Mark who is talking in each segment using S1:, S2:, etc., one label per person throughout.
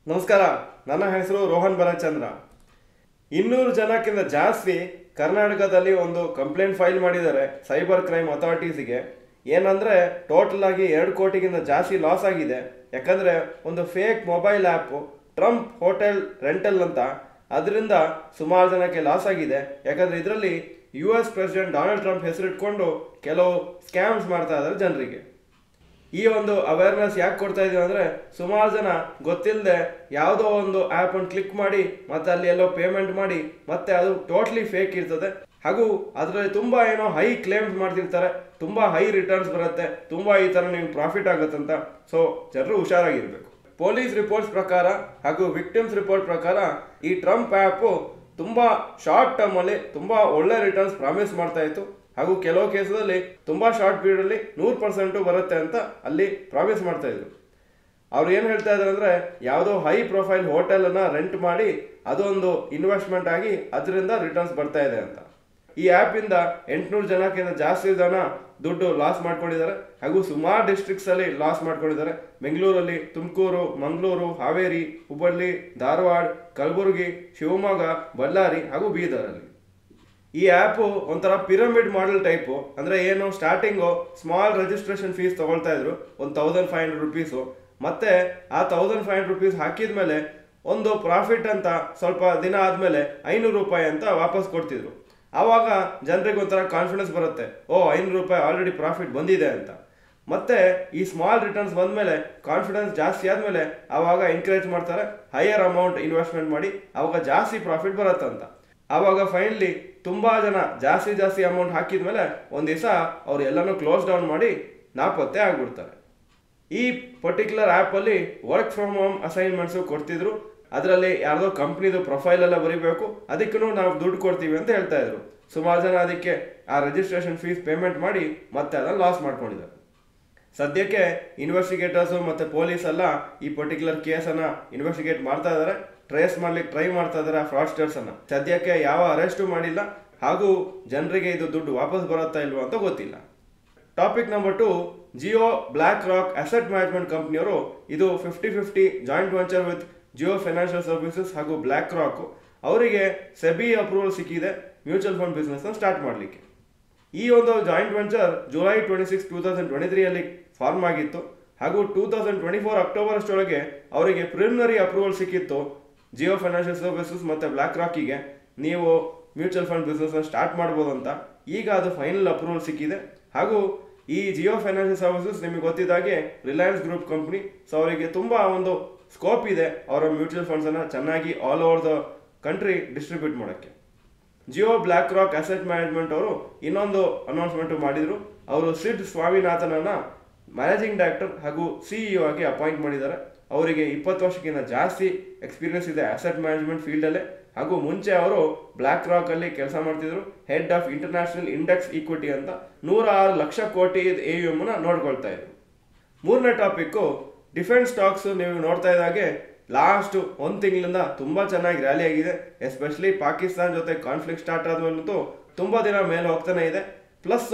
S1: ನಮಸ್ಕಾರ, ನನ್ನ ಹೆಸರು ರೋಹನ್ ಬಲಚಂದ್ರ. 200 ಜನಕ್ಕಿಂತ ಜಾಸ್ತಿ ಕರ್ನಾಟಕದಲ್ಲಿ ಒಂದು ಕಂಪ್ಲೇಂಟ್ ಫೈಲ್ ಮಾಡಿದ್ದಾರೆ ಸೈಬರ್ ಕ್ರೈಮ್ ಅಥಾರಿಟೀಸಿಗೆ. ಏನಂದರೆ ಟೋಟಲ್ ಆಗಿ 2 ಕೋಟಿಗಿಂತ ಜಾಸ್ತಿ ಲಾಸ್ ಆಗಿದೆ. ಯಾಕಂದರೆ ಒಂದು fake mobile app Trump hotel rental ಅಂತ, ಅದರಿಂದ ಸುಮಾರು ಜನಕ್ಕೆ ಲಾಸ್ ಆಗಿದೆ. ಯಾಕಂದರೆ ಇದರಲ್ಲಿ US ಪ್ರೆಸಿಡೆಂಟ್ ಡೊನಾಲ್ಡ್ ಟ್ರಂಪ್ ಹೆಸರಿಟ್ಕೊಂಡು ಕೆಲವು ಸ್ಕ್ಯಾಮ್ಸ್ ಮಾಡ್ತಾ ಇದ್ದಾರೆ ಜನರಿಗೆ. ಈ ಒಂದು ಅವೇರ್ನೆಸ್ ಯಾಕೆ ಕೊಡ್ತಾ ಇದೀವಿ ಅಂದರೆ, ಸುಮಾರು ಜನ ಗೊತ್ತಿಲ್ಲದೆ ಯಾವುದೋ ಒಂದು ಆ್ಯಪನ್ನು ಕ್ಲಿಕ್ ಮಾಡಿ ಮತ್ತೆ ಅಲ್ಲಿ ಎಲ್ಲೋ ಪೇಮೆಂಟ್ ಮಾಡಿ ಮತ್ತೆ ಅದು ಟೋಟ್ಲಿ ಫೇಕ್ ಇರ್ತದೆ. ಹಾಗೂ ಅದರಲ್ಲಿ ತುಂಬ ಏನೋ ಹೈ ಕ್ಲೇಮ್ಸ್ ಮಾಡ್ತಿರ್ತಾರೆ, ತುಂಬ ಹೈ ರಿಟರ್ನ್ಸ್ ಬರುತ್ತೆ, ತುಂಬ ಈ ಥರ ನಿಮ್ಗೆ ಪ್ರಾಫಿಟ್ ಆಗುತ್ತಂತ. ಸೊ ಜನರು ಹುಷಾರಾಗಿರ್ಬೇಕು. ಪೊಲೀಸ್ ರಿಪೋರ್ಟ್ಸ್ ಪ್ರಕಾರ ಹಾಗೂ ವಿಕ್ಟಿಮ್ಸ್ ರಿಪೋರ್ಟ್ ಪ್ರಕಾರ ಈ ಟ್ರಂಪ್ ಆ್ಯಪು ತುಂಬ ಶಾರ್ಟ್ ಟರ್ಮಲ್ಲಿ ತುಂಬ ಒಳ್ಳೆ ರಿಟರ್ನ್ಸ್ ಪ್ರಾಮಿಸ್ ಮಾಡ್ತಾ ಇತ್ತು. ಹಾಗೂ ಕೆಲವು ಕೇಸಲ್ಲಿ ತುಂಬ ಶಾರ್ಟ್ ಪೀರಿಯಡಲ್ಲಿ 100% ಬರುತ್ತೆ ಅಂತ ಅಲ್ಲಿ ಪ್ರಾಮಿಸ್ ಮಾಡ್ತಾ ಇದ್ರು. ಅವ್ರು ಏನು ಹೇಳ್ತಾ ಇದ್ದಾರೆ ಅಂದರೆ, ಯಾವುದೋ ಹೈ ಪ್ರೊಫೈಲ್ ಹೋಟೆಲನ್ನು ರೆಂಟ್ ಮಾಡಿ ಅದೊಂದು ಇನ್ವೆಸ್ಟ್ಮೆಂಟ್ ಆಗಿ ಅದರಿಂದ ರಿಟರ್ನ್ಸ್ ಬರ್ತಾ ಇದೆ ಅಂತ. ಈ ಆ್ಯಪಿಂದ 800 ಜನಕ್ಕಿಂತ ಜಾಸ್ತಿ ಜನ ದುಡ್ಡು ಲಾಸ್ ಮಾಡ್ಕೊಂಡಿದ್ದಾರೆ. ಹಾಗೂ ಸುಮಾರು ಡಿಸ್ಟ್ರಿಕ್ಟ್ಸಲ್ಲಿ ಲಾಸ್ ಮಾಡ್ಕೊಂಡಿದ್ದಾರೆ. ಬೆಂಗಳೂರಲ್ಲಿ, ತುಮಕೂರು, ಮಂಗಳೂರು, ಹಾವೇರಿ, ಹುಬ್ಬಳ್ಳಿ, ಧಾರವಾಡ, ಕಲಬುರಗಿ, ಶಿವಮೊಗ್ಗ, ಬಳ್ಳಾರಿ ಹಾಗೂ ಬೀದರಲ್ಲಿ. ಈ ಆ್ಯಪು ಒಂಥರ ಪಿರಮಿಡ್ ಮಾಡೆಲ್ ಟೈಪು. ಅಂದರೆ ಏನು, ಸ್ಟಾರ್ಟಿಂಗು ಸ್ಮಾಲ್ ರಿಜಿಸ್ಟ್ರೇಷನ್ ಫೀಸ್ ತೊಗೊಳ್ತಾ ಇದ್ರು, ಒಂದು 1500 ರುಪೀಸು. ಮತ್ತು ಆ 1500 ರುಪೀಸ್ ಹಾಕಿದ ಮೇಲೆ ಒಂದು ಪ್ರಾಫಿಟ್ ಅಂತ ಸ್ವಲ್ಪ ದಿನ ಆದಮೇಲೆ 500 ರೂಪಾಯಿ ಅಂತ ವಾಪಸ್ ಕೊಡ್ತಿದ್ರು. ಆವಾಗ ಜನರಿಗೆ ಒಂಥರ ಕಾನ್ಫಿಡೆನ್ಸ್ ಬರುತ್ತೆ, ಓ 500 ರೂಪಾಯಿ ಆಲ್ರೆಡಿ ಪ್ರಾಫಿಟ್ ಬಂದಿದೆ ಅಂತ. ಮತ್ತು ಈ ಸ್ಮಾಲ್ ರಿಟರ್ನ್ಸ್ ಬಂದಮೇಲೆ ಕಾನ್ಫಿಡೆನ್ಸ್ ಜಾಸ್ತಿ ಆದಮೇಲೆ ಆವಾಗ ಎನ್ಕರೇಜ್ ಮಾಡ್ತಾರೆ ಹೈಯರ್ ಅಮೌಂಟ್ ಇನ್ವೆಸ್ಟ್ಮೆಂಟ್ ಮಾಡಿ, ಆವಾಗ ಜಾಸ್ತಿ ಪ್ರಾಫಿಟ್ ಬರುತ್ತಂತ. ಆವಾಗ ಫೈನಲಿ ತುಂಬ ಜನ ಜಾಸ್ತಿ ಅಮೌಂಟ್ ಹಾಕಿದ ಮೇಲೆ ಒಂದು ದಿವಸ ಅವ್ರು ಎಲ್ಲನೂ ಕ್ಲೋಸ್ ಡೌನ್ ಮಾಡಿ ನಾಪತ್ತೆ ಆಗಿಬಿಡ್ತಾರೆ. ಈ ಪರ್ಟಿಕ್ಯುಲರ್ ಆ್ಯಪಲ್ಲಿ ವರ್ಕ್ ಫ್ರಮ್ ಹೋಮ್ ಅಸೈನ್ಮೆಂಟ್ಸು ಕೊಡ್ತಿದ್ರು. ಅದರಲ್ಲಿ ಯಾರ್ದೋ ಕಂಪ್ನಿದು ಪ್ರೊಫೈಲೆಲ್ಲ ಬರೀಬೇಕು, ಅದಕ್ಕೂ ನಾವು ದುಡ್ಡು ಕೊಡ್ತೀವಿ ಅಂತ ಹೇಳ್ತಾ ಇದ್ರು. ಸುಮಾರು ಜನ ಅದಕ್ಕೆ ಆ ರಿಜಿಸ್ಟ್ರೇಷನ್ ಫೀಸ್ ಪೇಮೆಂಟ್ ಮಾಡಿ ಮತ್ತೆ ಅದನ್ನು ಲಾಸ್ ಮಾಡ್ಕೊಂಡಿದ್ದಾರೆ. ಸದ್ಯಕ್ಕೆ ಇನ್ವೆಸ್ಟಿಗೇಟರ್ಸು ಮತ್ತು ಪೊಲೀಸೆಲ್ಲ ಈ ಪರ್ಟಿಕ್ಯುಲರ್ ಕೇಸನ್ನು ಇನ್ವೆಸ್ಟಿಗೇಟ್ ಮಾಡ್ತಾ ಇದ್ದಾರೆ, ಟ್ರೇಸ್ ಮಾಡ್ಲಿಕ್ಕೆ ಟ್ರೈ ಮಾಡ್ತಾ ಇದ್ದಾರೆ ಆ ಫ್ರಾಡ್ಸ್ಟರ್ಸನ್ನು. ಸದ್ಯಕ್ಕೆ ಯಾವ ಅರೆಸ್ಟು ಮಾಡಿಲ್ಲ, ಹಾಗೂ ಜನರಿಗೆ ಇದು ದುಡ್ಡು ವಾಪಸ್ ಬರುತ್ತಾ ಇಲ್ವೋ ಅಂತ ಗೊತ್ತಿಲ್ಲ. Topic number 2, Jio BlackRock asset management ಕಂಪ್ನಿಯವರು ಇದು 50-50 joint venture with Jio financial services ಹಾಗೂ ಬ್ಲ್ಯಾಕ್ ರಾಕ್. ಅವರಿಗೆ ಸೆಬಿ ಅಪ್ರೂವಲ್ ಸಿಕ್ಕಿದೆ ಮ್ಯೂಚುವಲ್ ಫಂಡ್ ಬಿಸ್ನೆಸ್ನ ಸ್ಟಾರ್ಟ್ ಮಾಡಲಿಕ್ಕೆ. ಈ ಒಂದು ಜಾಯಿಂಟ್ ವೆಂಚರ್ ಜುಲೈ 26, 2023 ಫಾರ್ಮ್ ಆಗಿತ್ತು. ಹಾಗೂ 2024 ಅಕ್ಟೋಬರ್ ಅಷ್ಟೊಳಗೆ ಅವರಿಗೆ ಪ್ರಿಲಿಮಿನರಿ ಅಪ್ರೂವಲ್ ಸಿಕ್ಕಿತ್ತು ಜಿಯೋ ಫೈನಾನ್ಷಿಯಲ್ ಸರ್ವಿಸಸ್ ಮತ್ತು ಬ್ಲ್ಯಾಕ್ ರಾಕಿಗೆ, ನೀವು ಮ್ಯೂಚುವಲ್ ಫಂಡ್ ಬಿಸ್ನೆಸ್ನ ಸ್ಟಾರ್ಟ್ ಮಾಡ್ಬೋದು ಅಂತ. ಈಗ ಅದು ಫೈನಲ್ ಅಪ್ರೂವಲ್ ಸಿಕ್ಕಿದೆ. ಹಾಗೂ ಈ ಜಿಯೋ ಫೈನಾನ್ಷಿಯಲ್ ಸರ್ವಿಸಸ್ ನಿಮಗೆ ಗೊತ್ತಿದ್ದಾಗೆ ರಿಲಯನ್ಸ್ ಗ್ರೂಪ್ ಕಂಪ್ನಿ. ಸೊ ಅವರಿಗೆ ತುಂಬ ಒಂದು ಸ್ಕೋಪ್ ಇದೆ ಅವರ ಮ್ಯೂಚುವಲ್ ಫಂಡ್ಸನ್ನು ಚೆನ್ನಾಗಿ all over the country distribute ಮಾಡೋಕ್ಕೆ. Jio BlackRock asset management ಅವರು ಇನ್ನೊಂದು ಅನೌನ್ಸ್ಮೆಂಟು ಮಾಡಿದರು. ಅವರು ಸಿಡ್ ಸ್ವಾಮಿನಾಥನನ್ನು ಮ್ಯಾನೇಜಿಂಗ್ ಡೈರೆಕ್ಟರ್ ಹಾಗೂ CEO ಆಗಿ ಅಪಾಯಿಂಟ್ ಮಾಡಿದ್ದಾರೆ. ಅವರಿಗೆ 20 ವರ್ಷಕ್ಕಿಂತ ಜಾಸ್ತಿ ಎಕ್ಸ್ಪೀರಿಯನ್ಸ್ ಇದೆ ಅಸೆಟ್ ಮ್ಯಾನೇಜ್ಮೆಂಟ್ ಫೀಲ್ಡಲ್ಲೇ. ಹಾಗೂ ಮುಂಚೆ ಅವರು ಬ್ಲ್ಯಾಕ್ ರಾಕಲ್ಲಿ ಕೆಲಸ ಮಾಡ್ತಿದ್ರು, head of international index equity ಅಂತ 106 ಲಕ್ಷ ಕೋಟಿ AUM ನೋಡ್ಕೊಳ್ತಾ ಇದ್ರು. ಮೂರನೇ ಟಾಪಿಕ್ಕು ಡಿಫೆನ್ಸ್ ಸ್ಟಾಕ್ಸು. ನೀವು ನೋಡ್ತಾ ಇದ್ದಾಗೆ ಲಾಸ್ಟ್ 1 ತಿಂಗಳಿಂದ ತುಂಬ ಚೆನ್ನಾಗಿ ರ್ಯಾಲಿ ಆಗಿದೆ. ಎಸ್ಪೆಷಲಿ ಪಾಕಿಸ್ತಾನ ಜೊತೆ ಕಾನ್ಫ್ಲಿಕ್ಟ್ ಸ್ಟಾರ್ಟ್ ಆದ್ಮೇಲಂತೂ ತುಂಬ ದಿನ ಮೇಲೆ ಹೋಗ್ತಾನೆ ಇದೆ. ಪ್ಲಸ್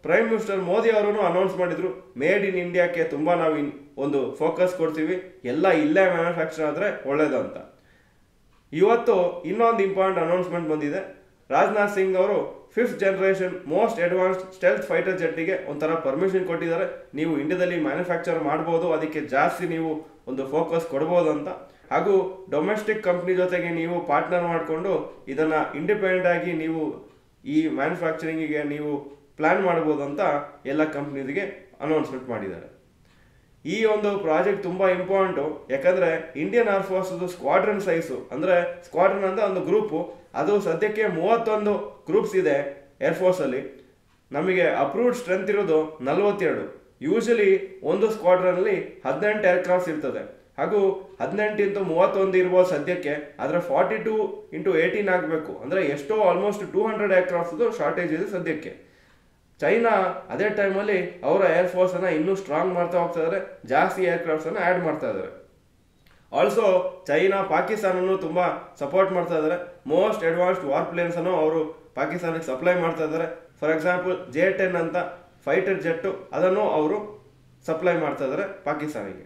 S1: ಪ್ರೈಮ್ ಮಿನಿಸ್ಟರ್ ಮೋದಿ ಅವರು ಅನೌನ್ಸ್ ಮಾಡಿದ್ರು, ಮೇಡ್ ಇನ್ ಇಂಡಿಯಾಕ್ಕೆ ತುಂಬ ನಾವು ಒಂದು ಫೋಕಸ್ ಕೊಡ್ತೀವಿ, ಎಲ್ಲ ಇಲ್ಲೇ ಮ್ಯಾನುಫ್ಯಾಕ್ಚರ್ ಆದರೆ ಒಳ್ಳೇದು ಅಂತ. ಇವತ್ತು ಇನ್ನೊಂದು ಇಂಪಾರ್ಟೆಂಟ್ ಅನೌನ್ಸ್ಮೆಂಟ್ ಬಂದಿದೆ. ರಾಜನಾಥ್ ಸಿಂಗ್ ಅವರು 5th generation most advanced stealth fighter ಜೆಟ್ಟಿಗೆ ಒಂಥರ ಪರ್ಮಿಷನ್ ಕೊಟ್ಟಿದ್ದಾರೆ. ನೀವು ಇಂಡಿಯಾದಲ್ಲಿ ಮ್ಯಾನುಫ್ಯಾಕ್ಚರ್ ಮಾಡ್ಬೋದು, ಅದಕ್ಕೆ ಜಾಸ್ತಿ ನೀವು ಒಂದು ಫೋಕಸ್ ಕೊಡ್ಬೋದು ಅಂತ. ಹಾಗೂ ಡೊಮೆಸ್ಟಿಕ್ ಕಂಪ್ನಿ ಜೊತೆಗೆ ನೀವು ಪಾರ್ಟ್ನರ್ ಮಾಡಿಕೊಂಡು ಇದನ್ನು ಇಂಡಿಪೆಂಡೆಂಟ್ ಆಗಿ ನೀವು ಈ ಮ್ಯಾನುಫ್ಯಾಕ್ಚರಿಂಗಿಗೆ ನೀವು ಪ್ಲ್ಯಾನ್ ಮಾಡ್ಬೋದು ಅಂತ ಎಲ್ಲ ಕಂಪ್ನೀಸ್ಗೆ ಅನೌನ್ಸ್ಮೆಂಟ್ ಮಾಡಿದ್ದಾರೆ. ಈ ಒಂದು ಪ್ರಾಜೆಕ್ಟ್ ತುಂಬ ಇಂಪಾರ್ಟೆಂಟು. ಯಾಕಂದರೆ ಇಂಡಿಯನ್ ಏರ್ ಫೋರ್ಸದು ಸ್ಕ್ವಾಡ್ರನ್ ಸೈಜು, ಅಂದರೆ ಸ್ಕ್ವಾಡ್ರನ್ ಅಂತ ಒಂದು ಗ್ರೂಪು, ಅದು ಸದ್ಯಕ್ಕೆ 31 ಗ್ರೂಪ್ಸ್ ಇದೆ ಏರ್ಫೋರ್ಸಲ್ಲಿ. ನಮಗೆ ಅಪ್ರೂವ್ಡ್ ಸ್ಟ್ರೆಂತ್ ಇರೋದು 42. ಯೂಶಲಿ ಒಂದು ಸ್ಕ್ವಾಡ್ರನಲ್ಲಿ 18 ಏರ್ಕ್ರಾಫ್ಟ್ಸ್ ಇರ್ತದೆ. ಹಾಗೂ 18 × 31 ಇರ್ಬೋದು ಸದ್ಯಕ್ಕೆ, ಆದರೆ 42 × 18 ಆಗಬೇಕು. ಅಂದರೆ ಎಷ್ಟೋ ಆಲ್ಮೋಸ್ಟ್ 200 ಏರ್ಕ್ರಾಫ್ಟ್ದು ಶಾರ್ಟೇಜ್ ಇದೆ ಸದ್ಯಕ್ಕೆ. ಚೈನಾ ಅದೇ ಟೈಮಲ್ಲಿ ಅವರ ಏರ್ಫೋರ್ಸನ್ನು ಇನ್ನೂ ಸ್ಟ್ರಾಂಗ್ ಮಾಡ್ತಾ ಹೋಗ್ತಾ ಇದ್ದಾರೆ, ಜಾಸ್ತಿ ಏರ್ಕ್ರಾಫ್ಟ್ಸನ್ನು ಆ್ಯಡ್ ಮಾಡ್ತಾ ಇದ್ದಾರೆ. ಆಲ್ಸೋ ಚೈನಾ ಪಾಕಿಸ್ತಾನನ್ನು ತುಂಬ ಸಪೋರ್ಟ್ ಮಾಡ್ತಾ ಇದ್ದಾರೆ. ಮೋಸ್ಟ್ ಅಡ್ವಾನ್ಸ್ಡ್ ವಾರ್ ಪ್ಲೇನ್ಸನ್ನು ಅವರು ಪಾಕಿಸ್ತಾನಕ್ಕೆ ಸಪ್ಲೈ ಮಾಡ್ತಾ ಇದ್ದಾರೆ. ಫಾರ್ ಎಕ್ಸಾಂಪಲ್ J-10 ಅಂತ ಫೈಟರ್ ಜೆಟ್ಟು, ಅದನ್ನು ಅವರು ಸಪ್ಲೈ ಮಾಡ್ತಾ ಇದ್ದಾರೆ ಪಾಕಿಸ್ತಾನಿಗೆ.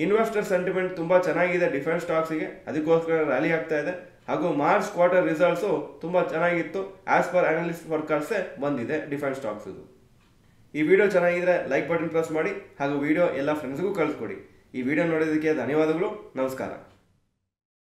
S1: ಇನ್ವೆಸ್ಟರ್ ಸೆಂಟಿಮೆಂಟ್ ತುಂಬ ಚೆನ್ನಾಗಿದೆ ಡಿಫೆನ್ಸ್ ಸ್ಟಾಕ್ಸಿಗೆ, ಅದಕ್ಕೋಸ್ಕರ ರ್ಯಾಲಿ ಆಗ್ತಾ ಇದೆ. ಹಾಗೂ ಮಾರ್ಚ್ ಕ್ವಾರ್ಟರ್ ರಿಸಲ್ಟ್ಸು ತುಂಬ ಚೆನ್ನಾಗಿತ್ತು. ಆಸ್ ಪರ್ ಅನಾಲಿಸ್ಟ್ ಫೋರ್ಕಾಸ್ಟೇ ಬಂದಿದೆ ಡಿಫೆನ್ಸ್ ಸ್ಟಾಕ್ಸ್. ಈ ವಿಡಿಯೋ ಚೆನ್ನಾಗಿದ್ರೆ ಲೈಕ್ ಬಟನ್ ಪ್ರೆಸ್ ಮಾಡಿ ಹಾಗೂ ವಿಡಿಯೋ ಎಲ್ಲ ಫ್ರೆಂಡ್ಸ್ಗೂ ಕಳಿಸ್ಕೊಡಿ. ಈ ವಿಡಿಯೋ ನೋಡೋದಕ್ಕೆ ಧನ್ಯವಾದಗಳು. ನಮಸ್ಕಾರ.